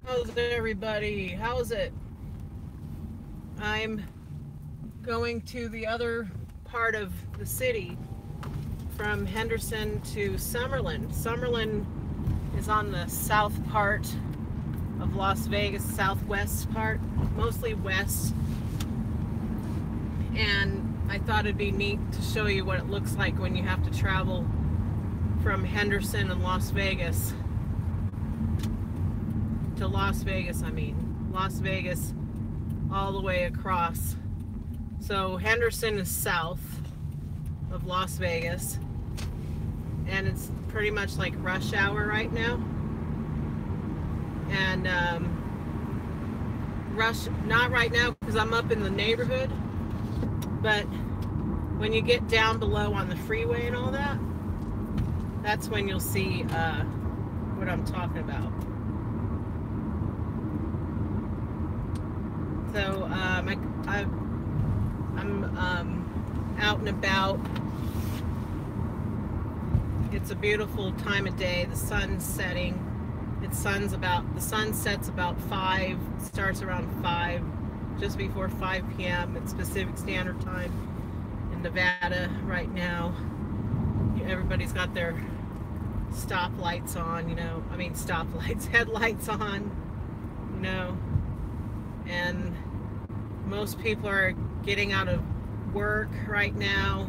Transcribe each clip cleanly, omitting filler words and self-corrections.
How's everybody? How's it? I'm going to the other part of the city from Henderson to Summerlin. Summerlin is on the south part of Las Vegas, southwest part, mostly west. And I thought it'd be neat to show you what it looks like when you have to travel from Henderson and Las Vegas to Las Vegas, Las Vegas all the way across. So Henderson is south of Las Vegas, and it's pretty much like rush hour right now. And not right now because I'm up in the neighborhood, but when you get down below on the freeway and all that, that's when you'll see what I'm talking about. So I'm out and about. It's a beautiful time of day. The sun's setting. The sun sets about 5, starts around 5, just before 5 p.m. It's Pacific Standard Time in Nevada right now. Everybody's got their stoplights on, headlights on, and most people are getting out of work right now.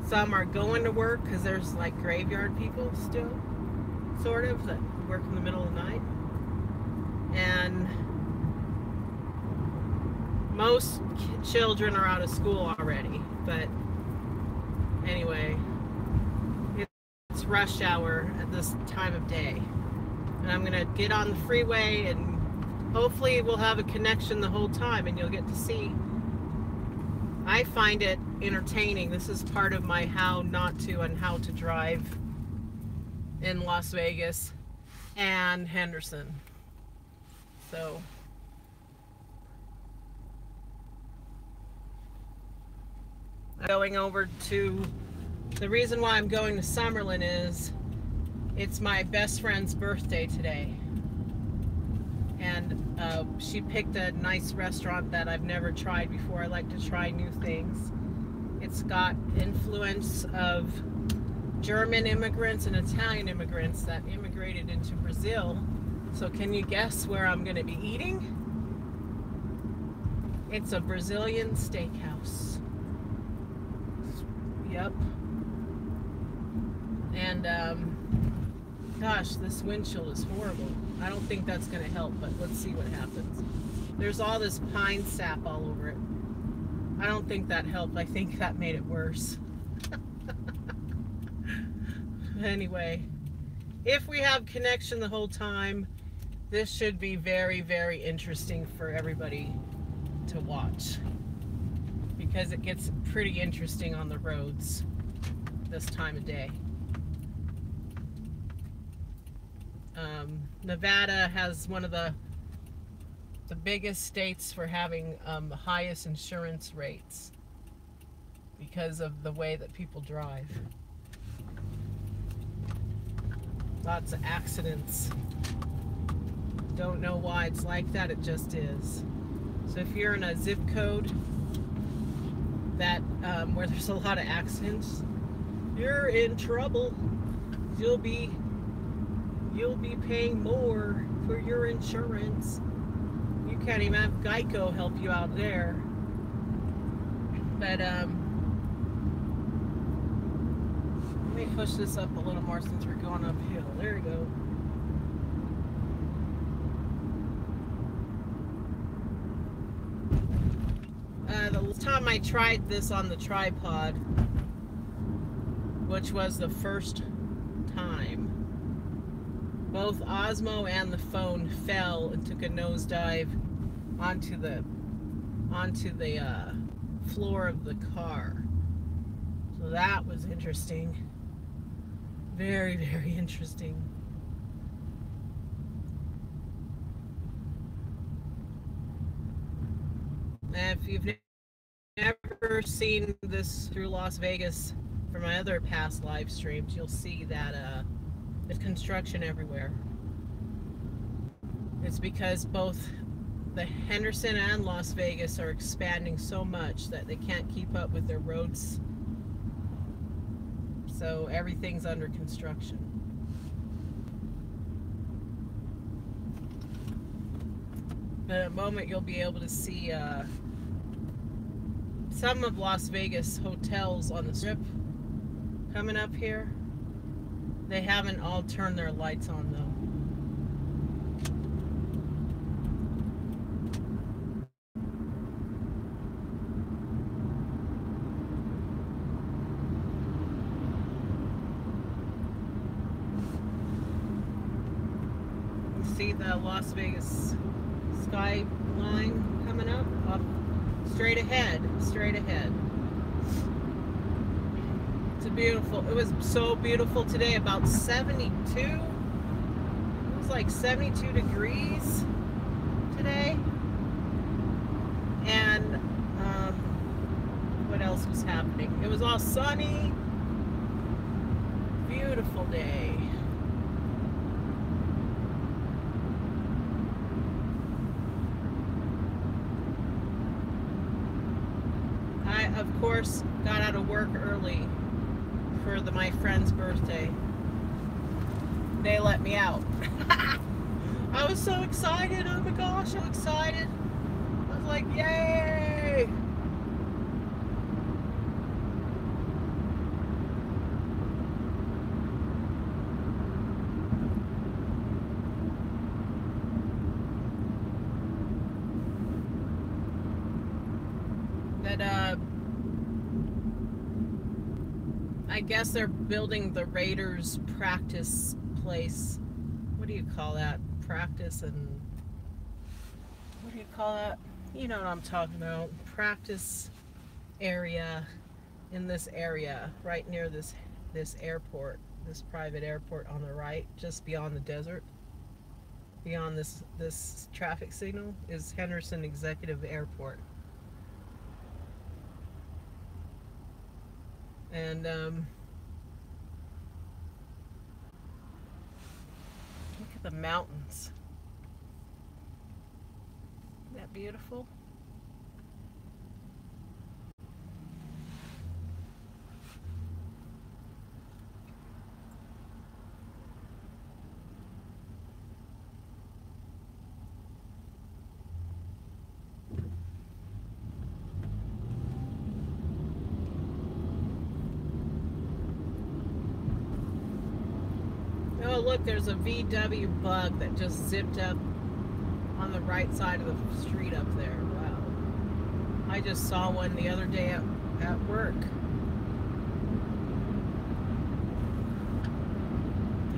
Some are going to work because there's like graveyard people still, sort of, that work in the middle of the night. And most children are out of school already, but anyway, it's rush hour at this time of day. And I'm gonna get on the freeway, and hopefully we'll have a connection the whole time and you'll get to see. I find it entertaining. This is part of my how not to and how to drive in Las Vegas and Henderson. So going over to, the reason why I'm going to Summerlin is it's my best friend's birthday today. And she picked a nice restaurant that I've never tried before. I like to try new things. It's got influence of German immigrants and Italian immigrants that immigrated into Brazil. So can you guess where I'm going to be eating? It's a Brazilian steakhouse. Yep. And gosh, this windshield is horrible. I don't think that's going to help, but let's see what happens. There's all this pine sap all over it. I don't think that helped. I think that made it worse. Anyway, if we have connection the whole time, this should be very, very interesting for everybody to watch, because it gets pretty interesting on the roads this time of day. Nevada has one of the biggest states for having the highest insurance rates because of the way that people drive. Lots of accidents. Don't know why it's like that, it just is. So if you're in a zip code that where there's a lot of accidents, you're in trouble. You'll be paying more for your insurance. You can't even have Geico help you out there. But let me push this up a little more since we're going uphill. There we go. The time I tried this on the tripod, which was the first time, both Osmo and the phone fell and took a nosedive onto the floor of the car. So that was interesting. Very, very interesting. And if you've never seen this through Las Vegas from my other past live streams, you'll see that there's construction everywhere. It's because both the Henderson and Las Vegas are expanding so much that they can't keep up with their roads. So everything's under construction. But at the moment you'll be able to see some of Las Vegas hotels on the strip coming up here. They haven't all turned their lights on though. See the Las Vegas skyline coming up straight ahead. It's a beautiful, it was so beautiful today, about 72. It was like 72 degrees today. And what else was happening? It was all sunny, beautiful day. Of course, got out of work early for my friend's birthday. They let me out. I was so excited. Oh my gosh, so excited. I was like, yay! But I guess they're building the Raiders practice place. What do you call that? Practice and... what do you call that? You know what I'm talking about. Practice area in this area, right near this airport, this private airport on the right, just beyond the desert. Beyond this traffic signal is Henderson Executive Airport. And look at the mountains. Isn't that beautiful? Oh, look, there's a VW bug that just zipped up on the right side of the street up there. Wow. I just saw one the other day at work.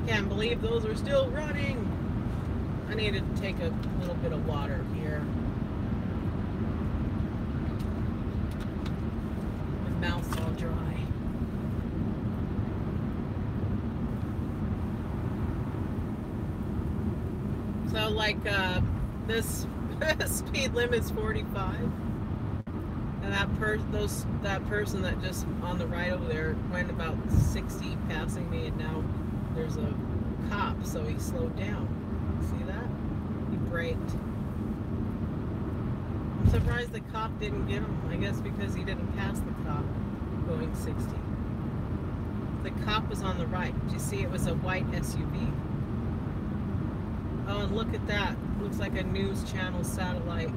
I can't believe those are still running. I need to take a little bit of water here. My mouth's all dry. So like this speed limit's 45, and that person that just on the right over there went about 60 passing me, and now there's a cop, so he slowed down. See that? He braked. I'm surprised the cop didn't get him. I guess because he didn't pass the cop going 60. The cop was on the right. Did you see it was a white SUV? Oh, and look at that. Looks like a news channel satellite.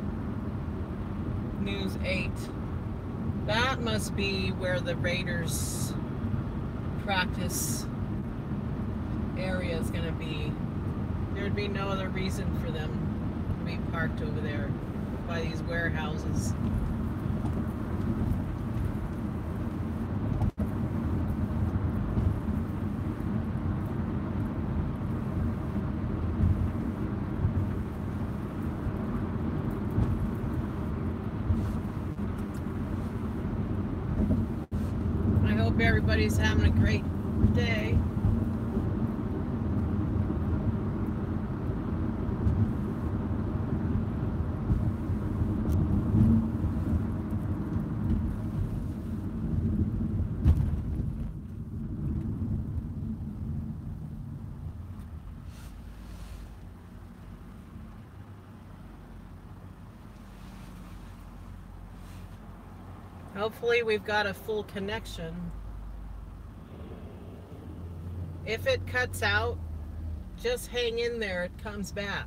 News 8. That must be where the Raiders practice area is going to be. There'd be no other reason for them to be parked over there by these warehouses. Everybody's having a great day. Hopefully we've got a full connection. If it cuts out, just hang in there, it comes back.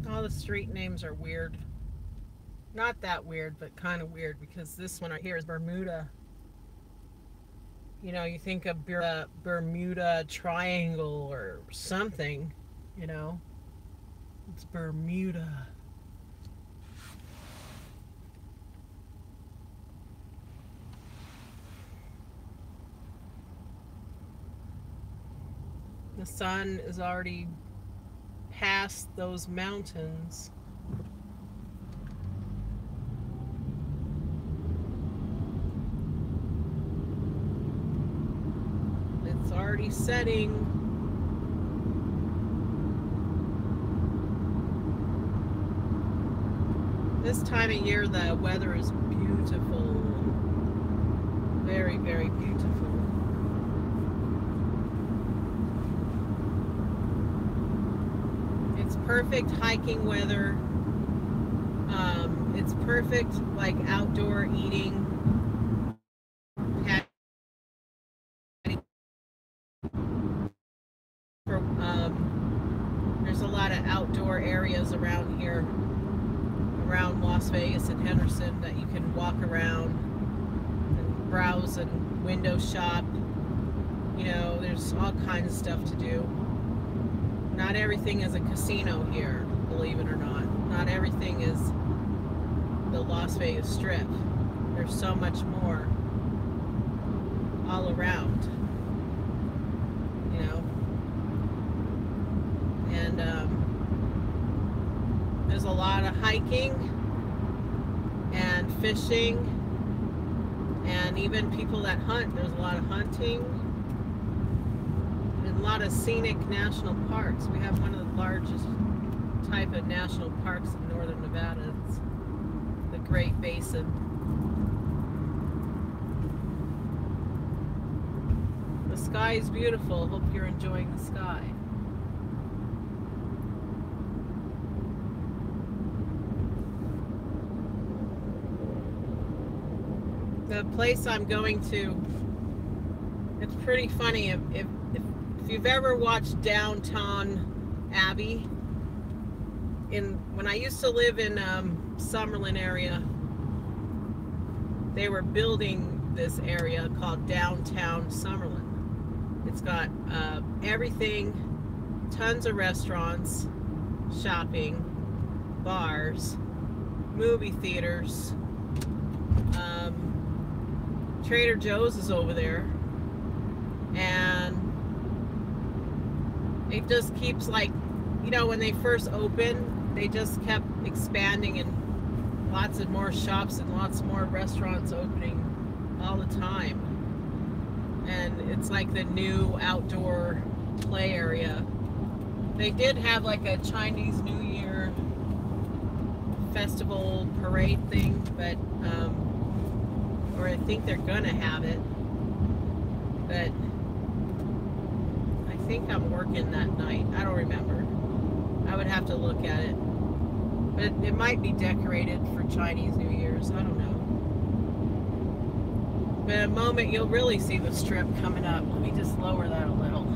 All the street names are weird. Not that weird, but kind of weird, because this one right here is Bermuda. You know, you think of Bermuda Triangle or something, you know. It's Bermuda. The sun is already past those mountains. It's already setting. This time of year, the weather is beautiful. Very, very beautiful. It's perfect hiking weather. It's perfect, like, outdoor eating. There's a lot of outdoor areas around here, around Las Vegas and Henderson, that you can walk around and browse and window shop. You know, there's all kinds of stuff to do. Not everything is a casino here, believe it or not. Not everything is the Las Vegas Strip. There's so much more all around, you know. And there's a lot of hiking and fishing, and even people that hunt. There's a lot of hunting and a lot of scenic national parks. We have one of the largest type of national parks in northern Nevada. It's the Great Basin. The sky is beautiful. Hope you're enjoying the sky. The place I'm going to, it's pretty funny. If you've ever watched Downtown Abbey, when I used to live in Summerlin area, they were building this area called Downtown Summerlin. It's got everything, tons of restaurants, shopping, bars, movie theaters. Trader Joe's is over there, and it just keeps, like, you know, when they first opened, they just kept expanding, and lots of more shops and lots more restaurants opening all the time. And it's like the new outdoor play area. They did have like a Chinese New Year festival parade thing, but or I think they're gonna have it, but I think I'm working that night. I don't remember. I would have to look at it, but it might be decorated for Chinese New Year's. I don't know. But in a moment you'll really see the strip coming up. Let me just lower that a little.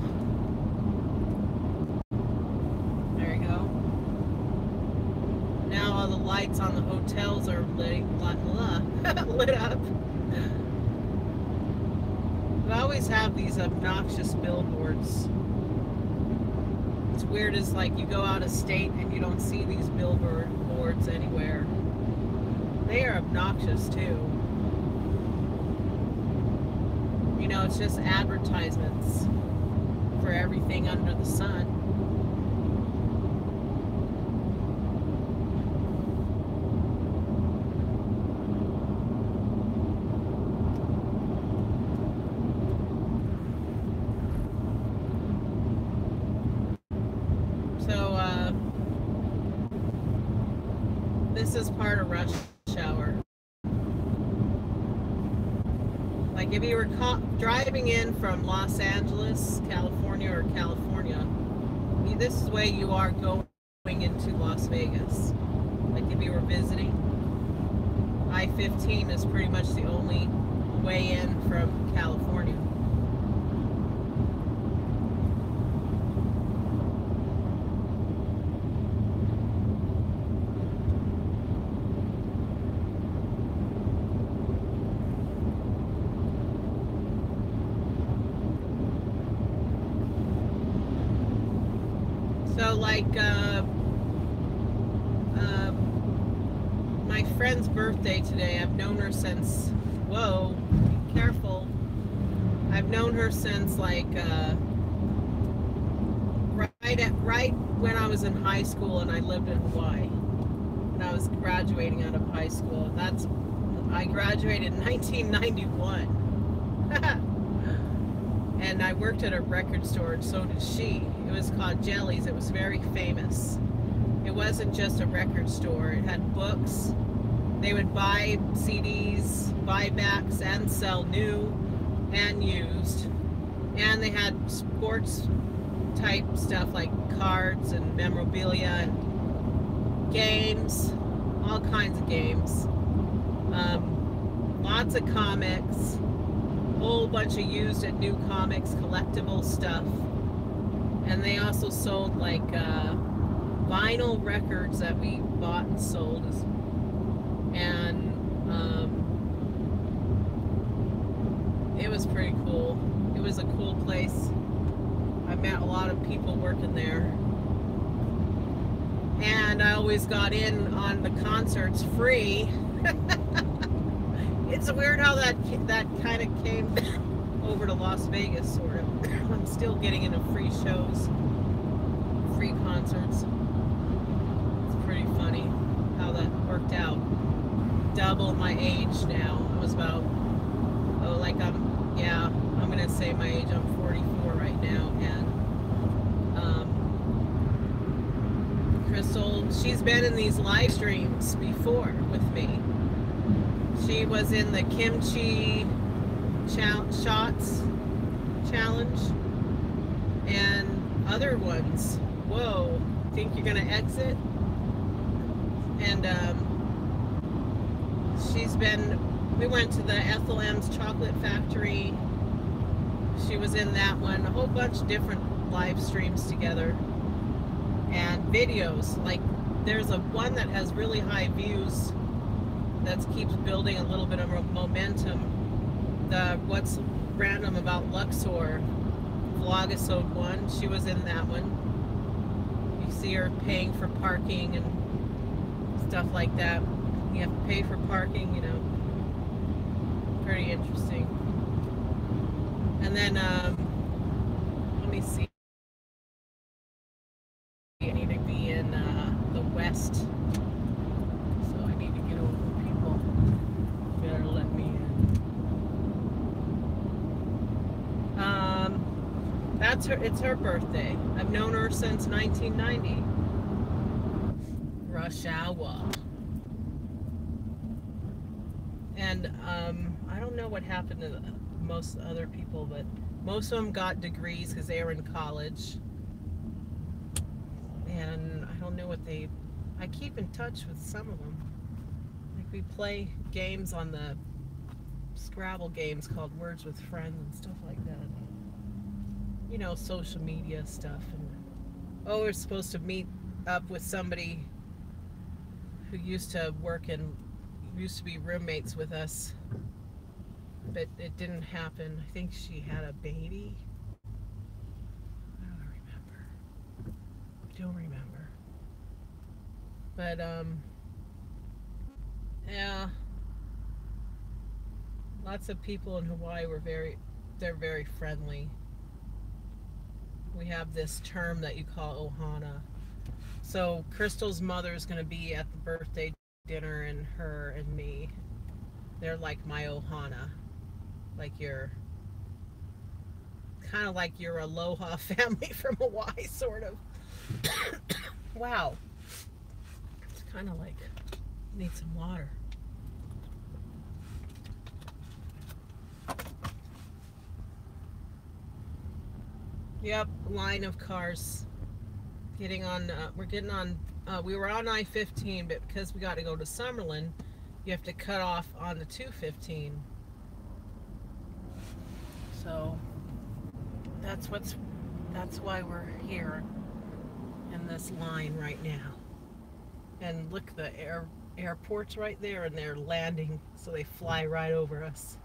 There you go. Now all the lights on the hotels are lit up. We always have these obnoxious billboards What's weird is like you go out of state and you don't see these billboards anywhere. They are obnoxious too. You know, it's just advertisements for everything under the sun. So, this is part of rush hour. Like if you were driving in from Los Angeles, California, or California, this is the way you are going into Las Vegas. Like if you were visiting, I-15 is pretty much the only way in from California. So like my friend's birthday today, I've known her since, whoa, be careful. I've known her since like right when I was in high school and I lived in Hawaii. And I was graduating out of high school. I graduated in 1991. And I worked at a record store, and so did she. It was called Jellies. It was very famous. It wasn't just a record store. It had books. They would buy CDs, buybacks, and sell new and used. And they had sports type stuff like cards and memorabilia and games, all kinds of games. Lots of comics. Whole bunch of used and new comics, collectible stuff. And they also sold like vinyl records that we bought and sold. And it was pretty cool. It was a cool place. I met a lot of people working there. And I always got in on the concerts free. It's weird how that kind of came over to Las Vegas, sort of. I'm still getting into free shows, free concerts. It's pretty funny how that worked out. Double my age now. I was about, I'm going to say my age. I'm 44 right now. And Crystal, she's been in these live streams before with me. She was in the kimchi shots challenge and other ones. Whoa, think you're gonna exit? And we went to the Ethel M's Chocolate Factory. She was in that one. A whole bunch of different live streams together and videos. Like there's one that has really high views that keeps building a little bit of momentum. The What's Random About Luxor vlogisode 1, she was in that one. You see her paying for parking and stuff like that. You have to pay for parking, you know. Pretty interesting. And then let me see. I need to be in the West. Let me in. It's her birthday. I've known her since 1990. Rush hour. And I don't know what happened to most other people, but most of them got degrees because they were in college. And I don't know what I keep in touch with some of them. We play games on the Scrabble games called Words with Friends and stuff like that. You know, social media stuff. And we're supposed to meet up with somebody who used to be roommates with us, but it didn't happen. I think she had a baby. I don't remember. don't remember. But, yeah. Lots of people in Hawaii they're very friendly. We have this term that you call ohana. So Crystal's mother is going to be at the birthday dinner, and her and me, they're like my ohana. Like kind of like your aloha family from Hawaii, sort of. Wow. It's kind of like, need some water. Yep, line of cars getting on. We're getting on. We were on I-15, but because we got to go to Summerlin, you have to cut off on the 215. So that's why we're here in this line right now. And look, the airport's right there, and they're landing, so they fly right over us.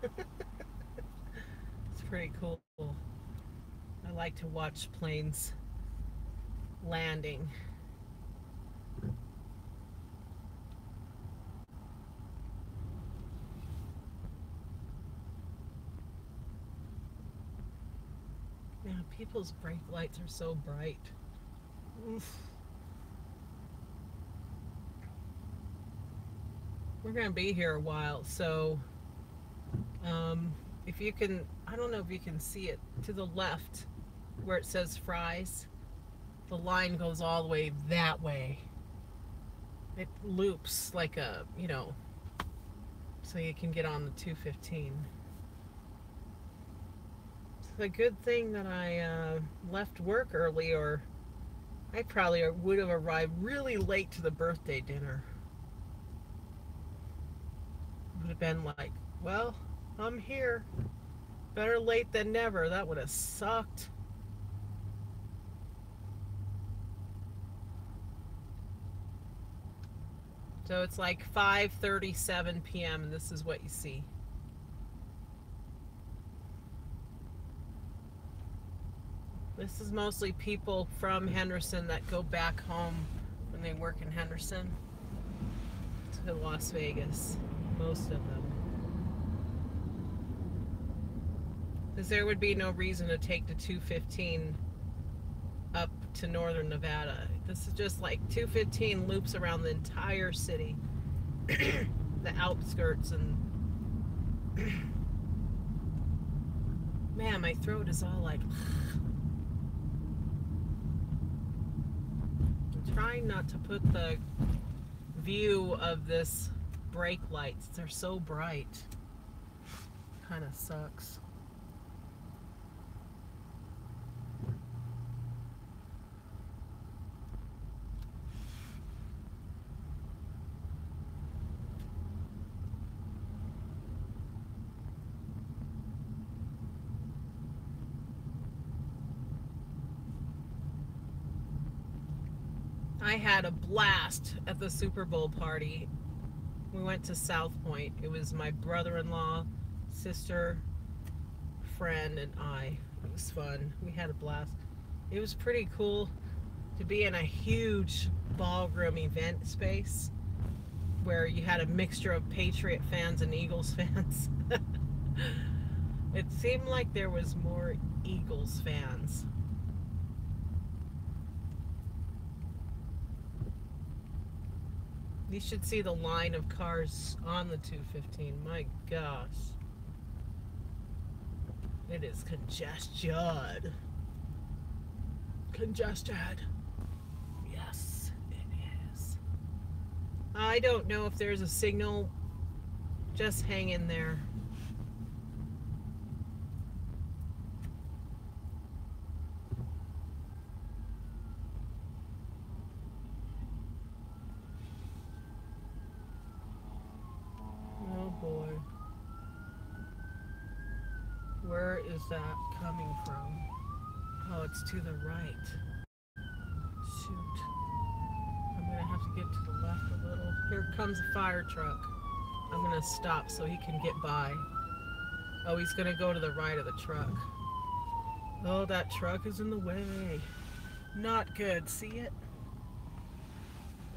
It's pretty cool. I like to watch planes landing. Yeah, people's brake lights are so bright. Oof. We're going to be here a while, so if you can, I don't know if you can see it, to the left where it says Fry's, the line goes all the way that way. It loops like a, so you can get on the 215. It's a good thing that I left work early, or I probably would have arrived really late to the birthday dinner. Would have been like, well, I'm here. Better late than never. That would have sucked. So it's like 5:37 p.m. and this is what you see. This is mostly people from Henderson that go back home when they work in Henderson to Las Vegas. Most of them. Because there would be no reason to take the 215 up to northern Nevada. This is just like 215 loops around the entire city. The outskirts, and man, my throat is all like I'm trying not to put the view of this brake lights. They're so bright. Kind of sucks. I had a blast at the Super Bowl party. We went to South Point. It was my brother-in-law, sister, friend, and I. It was fun. We had a blast. It was pretty cool to be in a huge ballroom event space where you had a mixture of Patriot fans and Eagles fans. It seemed like there was more Eagles fans. You should see the line of cars on the 215. My gosh. It is congested. Congested. Yes, it is. I don't know if there's a signal. Just hang in there. Boy. Where is that coming from? Oh, it's to the right. Shoot. I'm gonna have to get to the left a little. Here comes a fire truck. I'm gonna stop so he can get by. Oh, he's gonna go to the right of the truck. Oh, that truck is in the way. Not good. See it?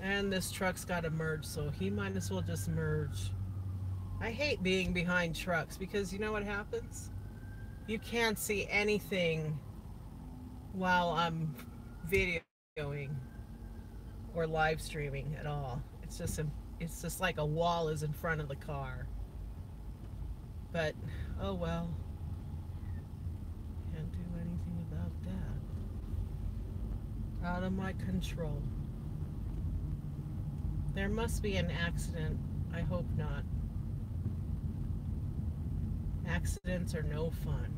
And this truck's got to merge, so he might as well just merge. I hate being behind trucks because you know what happens? You can't see anything while I'm videoing or live streaming at all. It's just like a wall is in front of the car. But oh well, can't do anything about that. Out of my control. There must be an accident. I hope not. Accidents are no fun.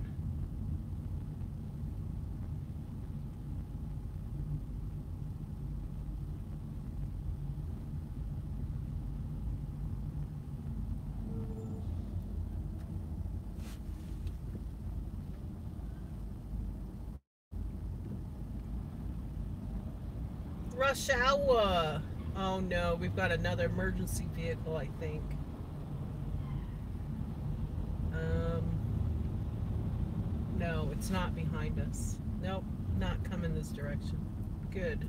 Rush hour! Oh no, we've got another emergency vehicle, I think. No, it's not behind us. Nope, not coming this direction. Good.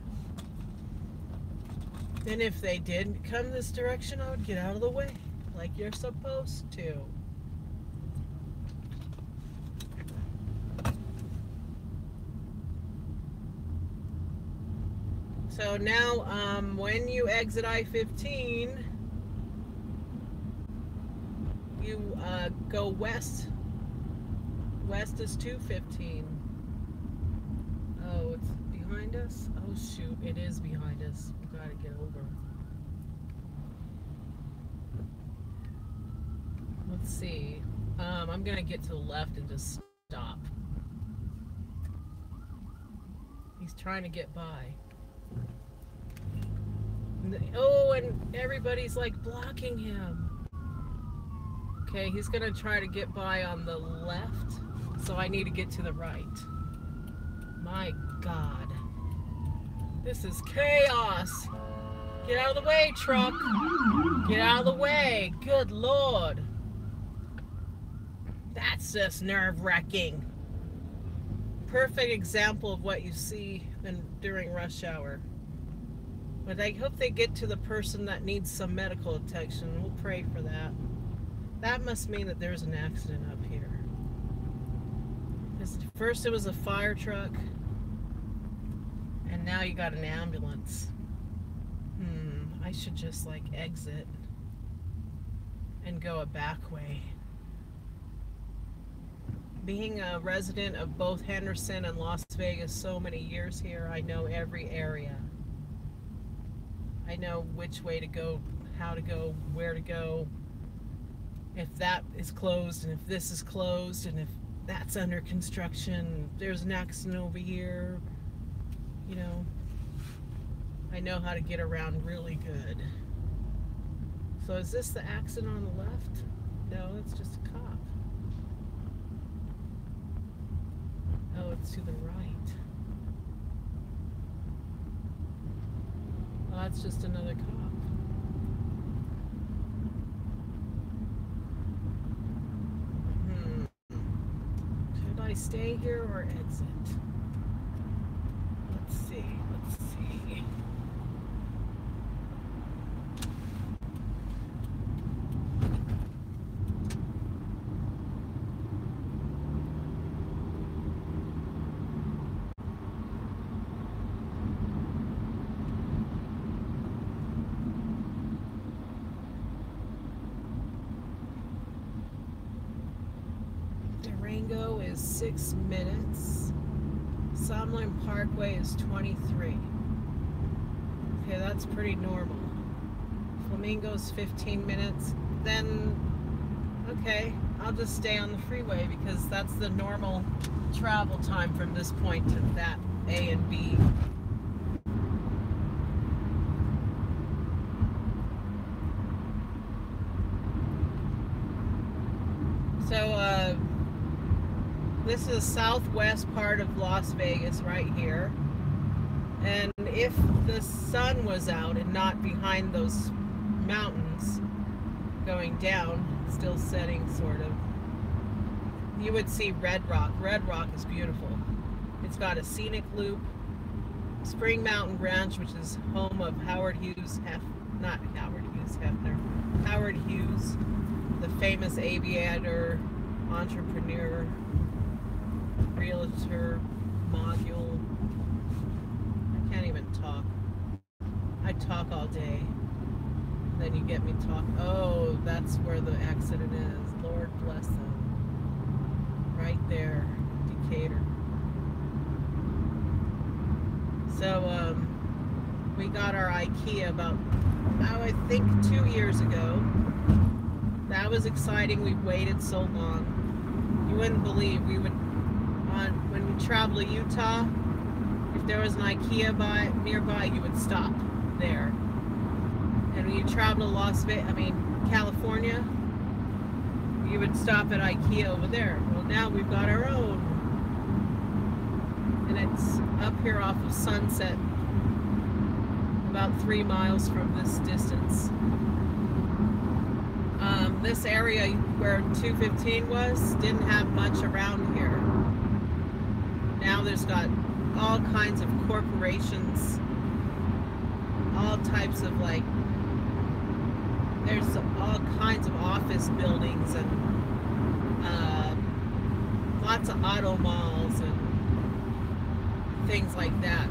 And if they did come this direction, I would get out of the way, like you're supposed to. So now, when you exit I-15, you go west. West is 215. Oh, it's behind us? Oh shoot, it is behind us. We gotta get over. Let's see. I'm gonna get to the left and just stop. He's trying to get by. Oh, and everybody's like blocking him. Okay, he's gonna try to get by on the left, so I need to get to the right. My God. This is chaos. Get out of the way, truck. Get out of the way. Good Lord. That's just nerve-wracking. Perfect example of what you see during rush hour. But I hope they get to the person that needs some medical attention. We'll pray for that. That must mean that there's an accident up here. First it was a fire truck, and now you got an ambulance. I should just like exit and go a back way. Being a resident of both Henderson and Las Vegas so many years here, I know every area. I know which way to go, how to go, where to go, if that is closed and if this is closed and if that's under construction, there's an accident over here, you know. I know how to get around really good. So is this the accident on the left? No, it's just a cop. Oh, it's to the right. Oh, that's just another cop. Should I stay here or exit? Let's see, let's see. Durango is 6 minutes. Summerlin Parkway is 23. Okay, that's pretty normal. Flamingo's 15 minutes. Then, okay, I'll just stay on the freeway because that's the normal travel time from this point to that A and B. So, this is southwest part of Las Vegas right here. And if the sun was out and not behind those mountains going down, still setting sort of, you would see Red Rock. Red Rock is beautiful. It's got a scenic loop Spring Mountain Ranch, which is home of Howard Hughes, Howard Hughes, the famous aviator, entrepreneur, realtor, mogul. I can't even talk. I talk all day. Then you get me talk. Oh, that's where the accident is. Lord bless them. Right there, Decatur. So, we got our IKEA about, I think 2 years ago. That was exciting. We waited so long. You wouldn't believe we would, when we travel to Utah, if there was an IKEA nearby, you would stop there. And when you travel to California, you would stop at IKEA over there. Well, now we've got our own. And it's up here off of Sunset, about 3 miles from this distance. This area where 215 was didn't have much around here. Now there's got all kinds of corporations, all types of there's all kinds of office buildings and lots of auto malls and things like that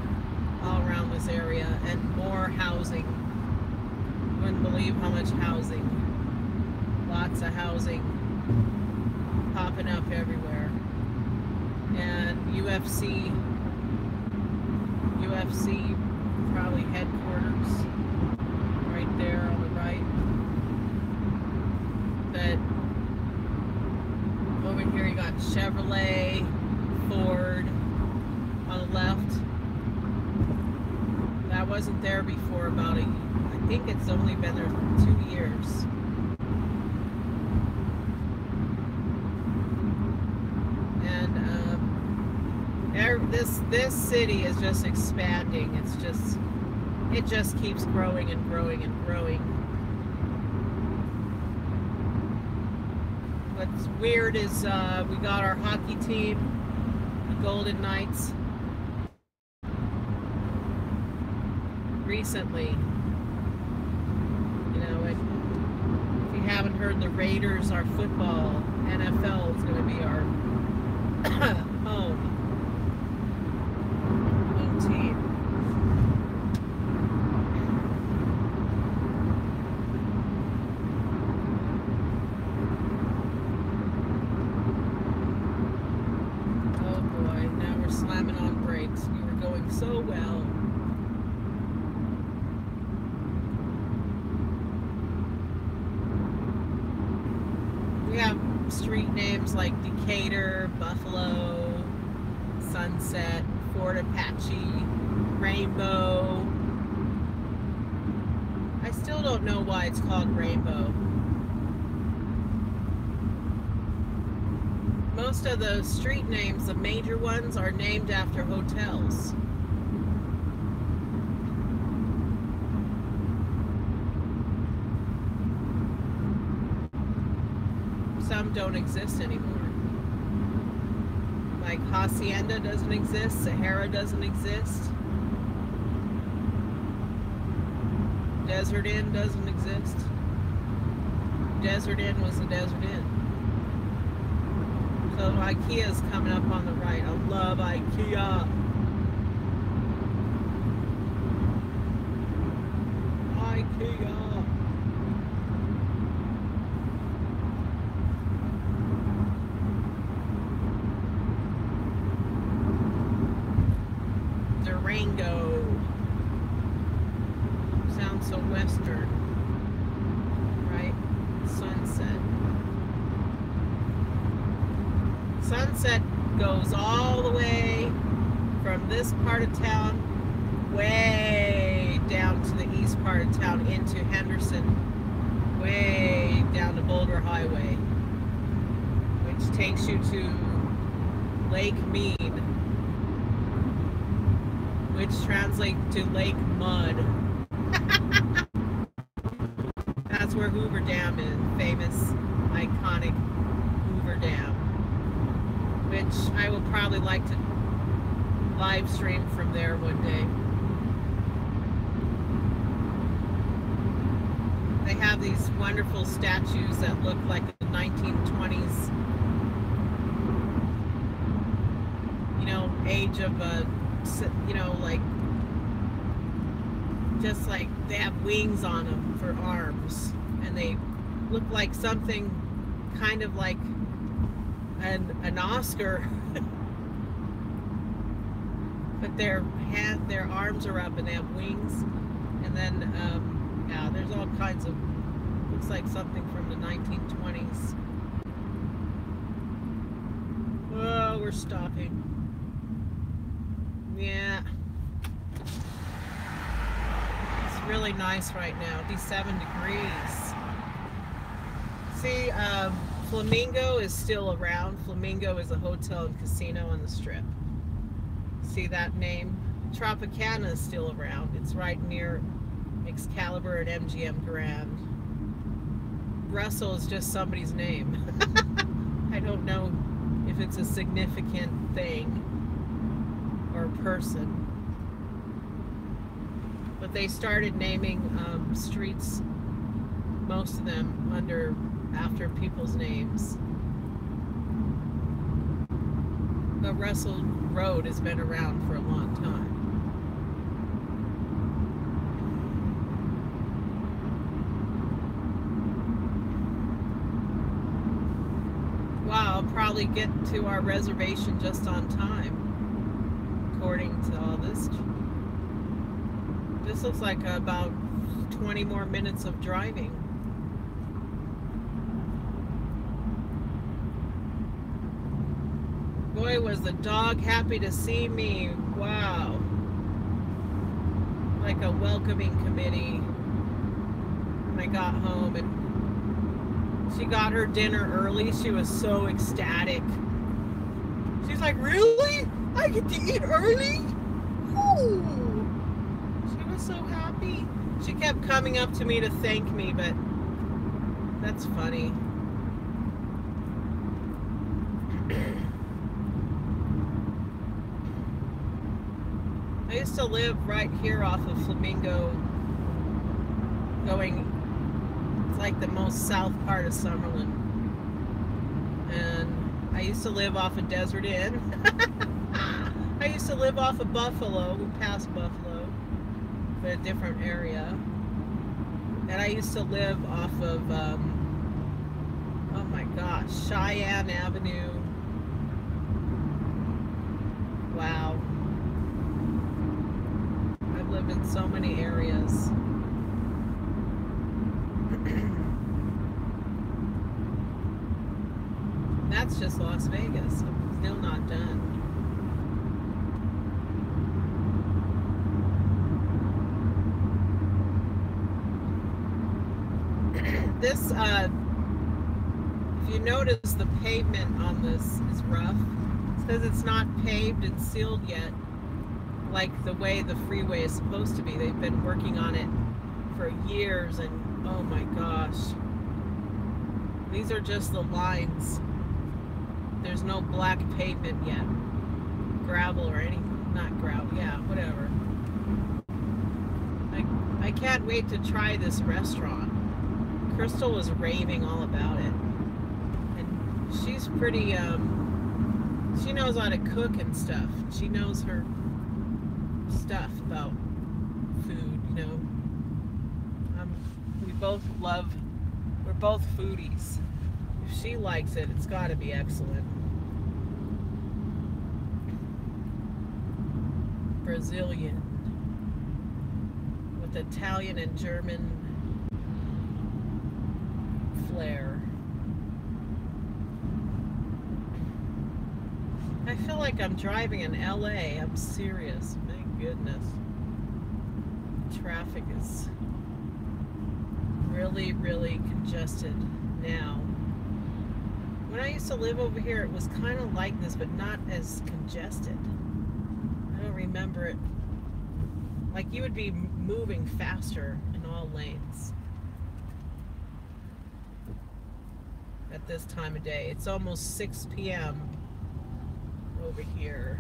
all around this area, and more housing. You wouldn't believe how much housing. Lots of housing popping up everywhere. And UFC probably headquarters right there on the right. But over here you got Chevrolet, Ford on the left. That wasn't there before I think it's only been there for 2 years. This city is just expanding. It just keeps growing and growing and growing. What's weird is we got our hockey team, the Golden Knights, recently. You know, if you haven't heard, the Raiders, our football, NFL is going to be our home team. Oh boy, now we're slamming on brakes. We were going so well. We have street names like Decatur, Buffalo, Sunset, Fort Apache, Rainbow. I still don't know why it's called Rainbow. Most of the street names, the major ones, are named after hotels. Some don't exist anymore. Like Hacienda doesn't exist, Sahara doesn't exist, Desert Inn doesn't exist. Desert Inn was the Desert Inn. So IKEA's coming up on the right. I love IKEA. IKEA. Durango. Sounds so western, right? Sunset. Sunset goes all the way from this part of town way down to the east part of town into Henderson, way down to Boulder Highway, which takes you to Lake Mead, which translates to Lake Mud. That's where Hoover Dam is, famous, iconic Hoover Dam, which I will probably like to live stream from there one day. have these wonderful statues that look like the 1920s, age of like, just like they have wings on them for arms, and they look like something kind of like an Oscar. But their arms are up and they have wings, and then yeah, there's all kinds of, looks like something from the 1920s. Oh, we're stopping. Yeah, it's really nice right now. 57 degrees. See, Flamingo is still around. Flamingo is a hotel and casino on the Strip. See that name? Tropicana is still around. It's right near Excalibur and MGM Grand. Russell is just somebody's name. I don't know if it's a significant thing or person. But they started naming streets, most of them, after people's names. But Russell Road has been around for a long time. Wow, I'll probably get to our reservation just on time, according to all this. This looks like about 20 more minutes of driving. Boy, was the dog happy to see me. Wow. Like a welcoming committee. When I got home, and she got her dinner early. She was so ecstatic. She's like, really? I get to eat early? Ooh. She was so happy. She kept coming up to me to thank me, but that's funny. I used to live right here off of Flamingo, it's like the most south part of Summerlin. And I used to live off of Desert Inn. I used to live off of Buffalo. We passed Buffalo, but a different area. And I used to live off of, oh my gosh, Cheyenne Avenue. Wow. I've lived in so many areas. That's just Las Vegas. I'm still not done. This, if you notice, the pavement on this is rough. It says it's not paved and sealed yet, like the way the freeway is supposed to be. They've been working on it for years, and oh my gosh. These are just the lines. There's no black pavement yet. Gravel or anything. Not gravel, yeah, whatever. I can't wait to try this restaurant. Crystal was raving all about it. And she's pretty, she knows how to cook and stuff. She knows her stuff about food, you know. We're both foodies. If she likes it, it's got to be excellent. Brazilian with Italian and German flair. I feel like I'm driving in LA. I'm serious. My goodness. Traffic is really, really congested now. When I used to live over here, it was kind of like this, but not as congested. I don't remember it. Like, you would be moving faster in all lanes at this time of day. It's almost 6 p.m. over here.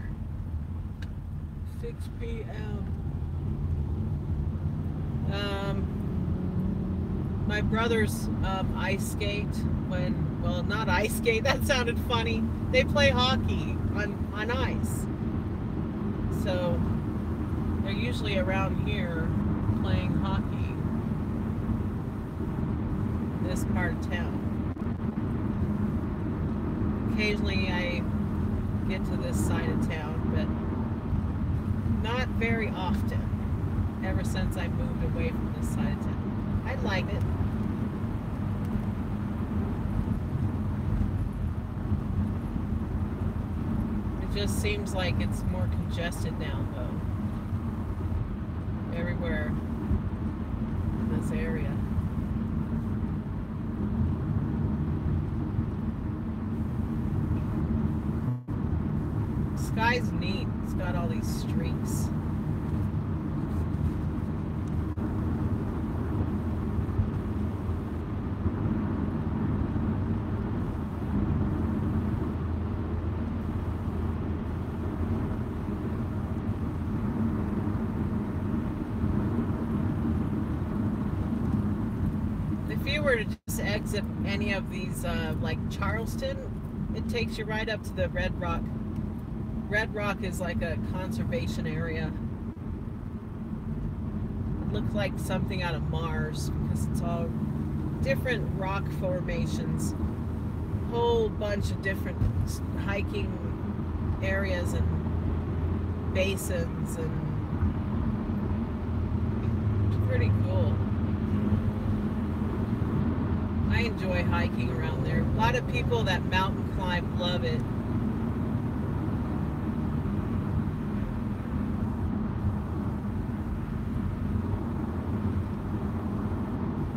6 p.m. My brothers ice skate when, well, not ice skate, that sounded funny. They play hockey on ice. So they're usually around here playing hockey in this part of town. Occasionally I get to this side of town, but not very often, ever since I moved away from this side of town. I like it. It just seems like it's more congested now, though. Everywhere in this area. The sky's neat. It's got all these streaks. If you were to just exit any of these, like Charleston, it takes you right up to the Red Rock. Red Rock is like a conservation area. It looks like something out of Mars because it's all different rock formations. Whole bunch of different hiking areas and basins, and it's pretty cool. I enjoy hiking around there. A lot of people that mountain climb love it.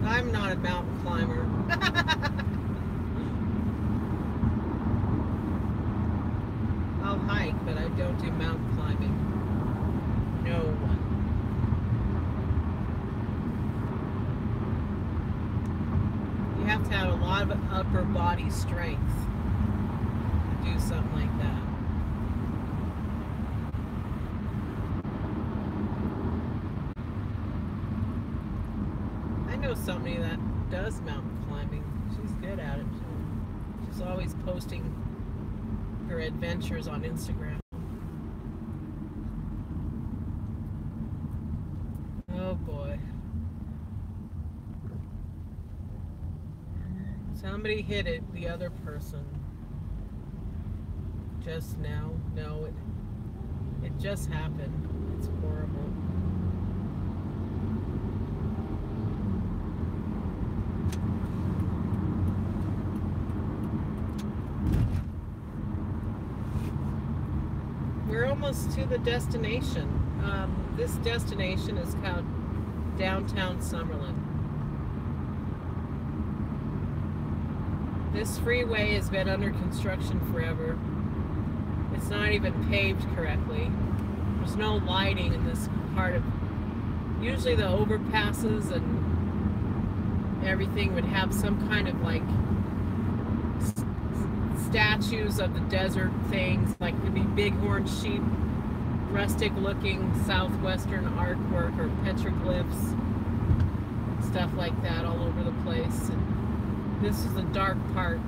I'm not a mountain climber. I'll hike, but I don't do mountain climbing. No. You have to have a lot of upper body strength to do something like that. I know somebody that does mountain climbing. She's good at it. She's always posting her adventures on Instagram. Oh boy. Somebody hit it, the other person. Just now. No, it just happened. It's horrible. We're almost to the destination. This destination is called Downtown Summerlin. This freeway has been under construction forever. It's not even paved correctly. There's no lighting in this part of... Usually the overpasses and everything would have some kind of like statues of the desert things, like it could be bighorn sheep, rustic looking southwestern artwork or petroglyphs, stuff like that all over the place. And this is the dark part.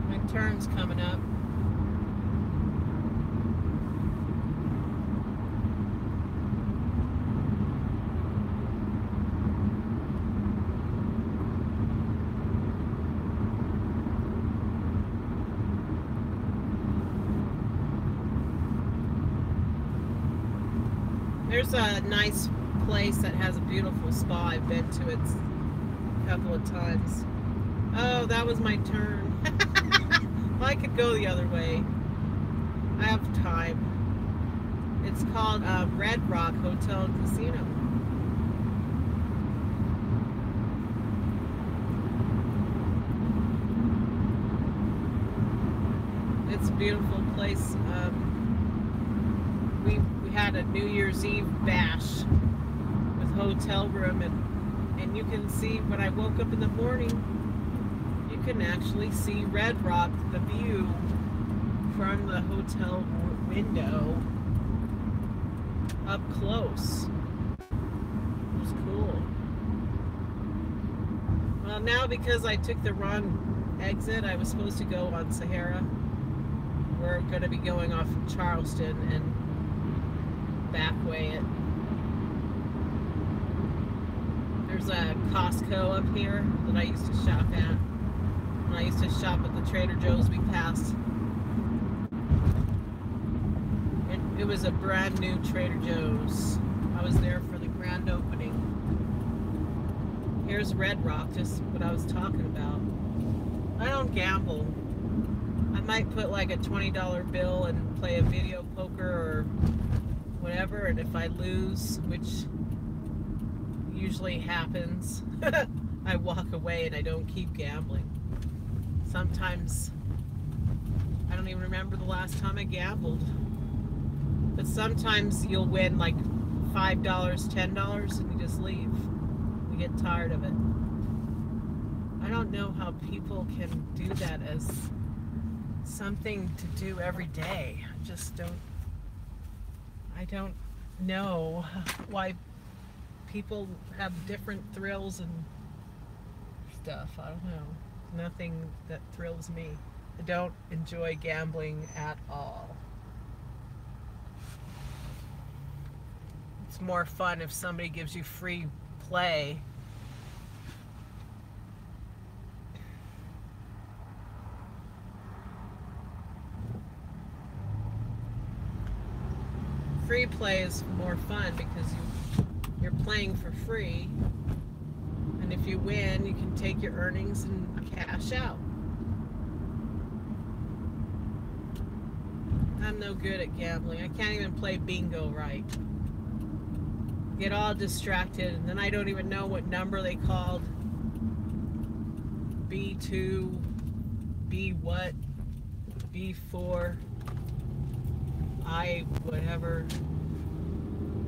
My turn's coming up. There's a nice place that has a beautiful spa. I've been to it a couple of times. Oh, that was my turn. Well, I could go the other way. I have time. It's called Red Rock Hotel and Casino. It's a beautiful place. We had a New Year's Eve bash with hotel room, and you can see when I woke up in the morning, you you can actually see Red Rock, the view from the hotel window up close. It was cool. Well, now because I took the wrong exit, I was supposed to go on Sahara. We're going to be going off of Charleston and back way it. There's a Costco up here that I used to shop at. And I used to shop at the Trader Joe's we passed. It was a brand new Trader Joe's. I was there for the grand opening. Here's Red Rock, just what I was talking about. I don't gamble. I might put like a $20 bill and play a video poker or whatever, and if I lose, which usually happens, I walk away and I don't keep gambling. Sometimes I don't even remember the last time I gambled. But sometimes you'll win like $5, $10 and you just leave. You get tired of it. I don't know how people can do that as something to do every day. I don't know why people have different thrills and stuff. I don't know. Nothing that thrills me. I don't enjoy gambling at all. It's more fun if somebody gives you free play. Free play is more fun because you're playing for free, and if you win, you can take your earnings and cash out. I'm no good at gambling. I can't even play bingo right. Get all distracted, and then I don't even know what number they called. B2, B what, B4, I whatever.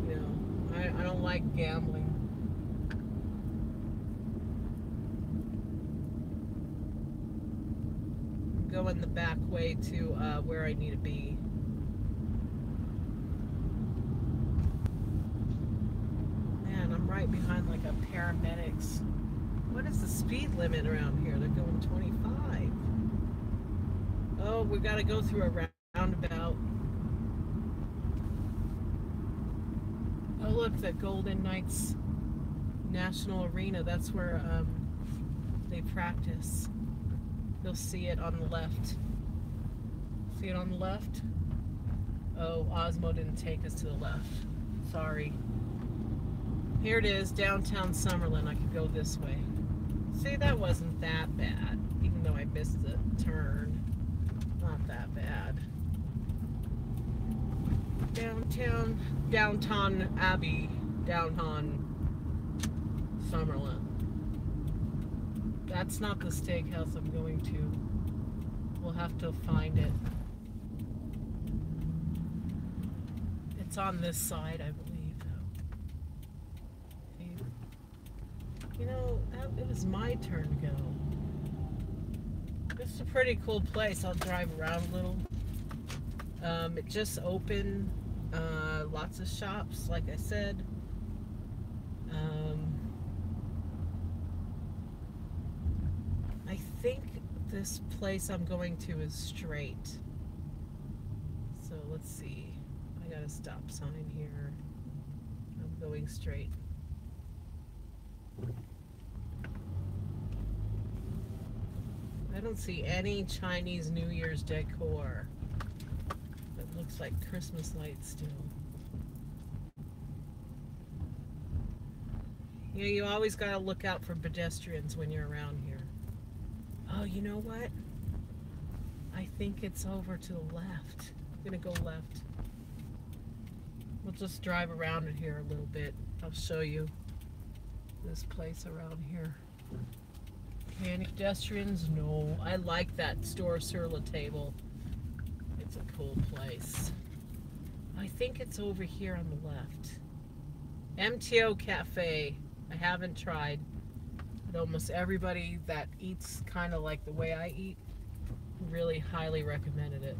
You know, I don't like gambling. I'm going the back way to where I need to be. Right behind like a paramedics. What is the speed limit around here? They're going 25. Oh, we got to go through a roundabout. Oh, look, the Golden Knights National Arena. That's where they practice. You'll see it on the left. See it on the left? Oh, Osmo didn't take us to the left. Sorry. Here it is, Downtown Summerlin. I could go this way. See, that wasn't that bad, even though I missed the turn. Not that bad. Downtown Abbey, Downtown Summerlin. That's not the steakhouse I'm going to. We'll have to find it. It's on this side, I believe. You know, it was my turn to go. It's a pretty cool place. I'll drive around a little. It just opened. Lots of shops, like I said. I think this place I'm going to is straight. So let's see. I got a stop sign here. I'm going straight. I don't see any Chinese New Year's decor. It looks like Christmas lights still. You know, you always gotta look out for pedestrians when you're around here. Oh, you know what? I think it's over to the left. I'm gonna go left. We'll just drive around it here a little bit. I'll show you this place around here. Any pedestrians? No. I like that store sur la table. It's a cool place. I think it's over here on the left. MTO Cafe. I haven't tried. But almost everybody that eats kind of like the way I eat really highly recommended it.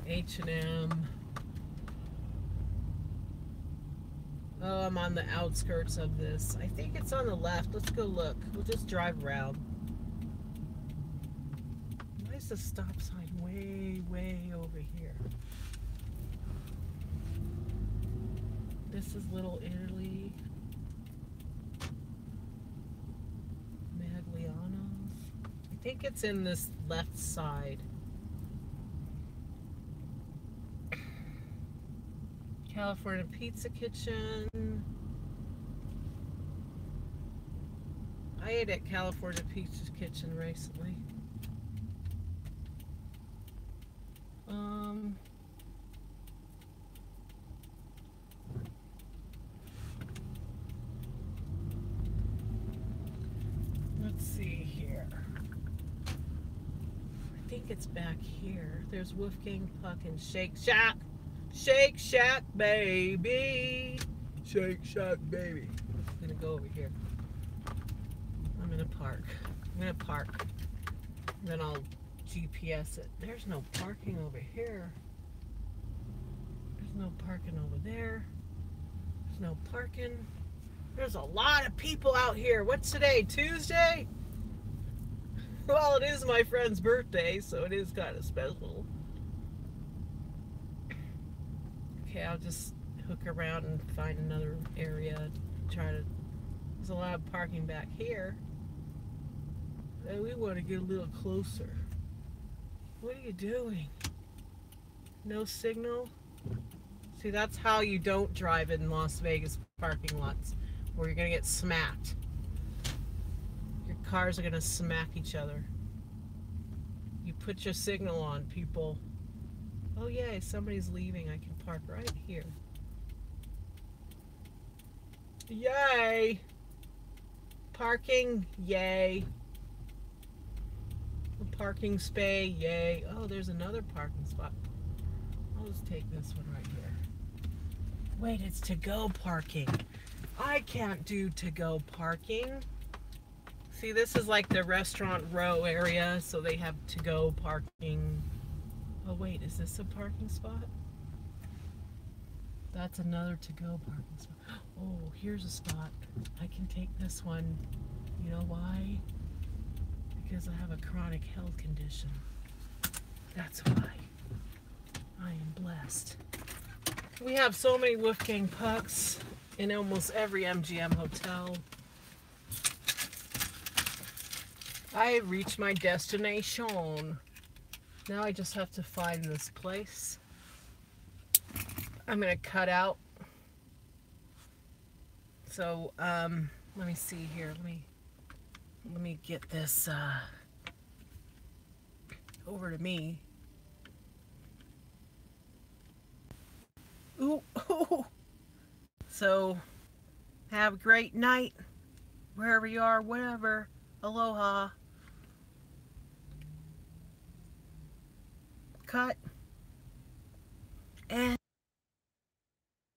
H&M. Oh, I'm on the outskirts of this. I think it's on the left. Let's go look. We'll just drive around. Why is the stop sign way over here? This is Little Italy. Magliano's. I think it's in this left side. California Pizza Kitchen. I ate at California Pizza Kitchen recently. Let's see here. I think it's back here. There's Wolfgang Puck and Shake Shack. Shake Shack, baby. Shake Shack, baby. I'm gonna go over here. I'm gonna park. Then I'll GPS it. There's no parking over here. There's no parking over there. There's no parking. There's a lot of people out here. What's today? Tuesday? Well, it is my friend's birthday, so it is kind of special. Okay, I'll just hook around and find another area. There's a lot of parking back here. And we want to get a little closer. What are you doing? No signal? See, that's how you don't drive in Las Vegas parking lots, where you're going to get smacked. Your cars are going to smack each other. You put your signal on, people. Oh, yay, somebody's leaving. I can park right here. Yay! Parking, yay. A parking space, yay. Oh, there's another parking spot. I'll just take this one right here. Wait, it's to-go parking. I can't do to-go parking. See, this is like the restaurant row area, so they have to-go parking. Oh, wait, is this a parking spot? That's another to-go parking spot. Oh, here's a spot. I can take this one. You know why? Because I have a chronic health condition. That's why. I am blessed. We have so many Wolfgang Pucks in almost every MGM hotel. I reached my destination. Now I just have to find this place. I'm gonna cut out. So let me see here. Let me get this over to me. Ooh, ooh. So have a great night wherever you are, whatever. Aloha. Cut. And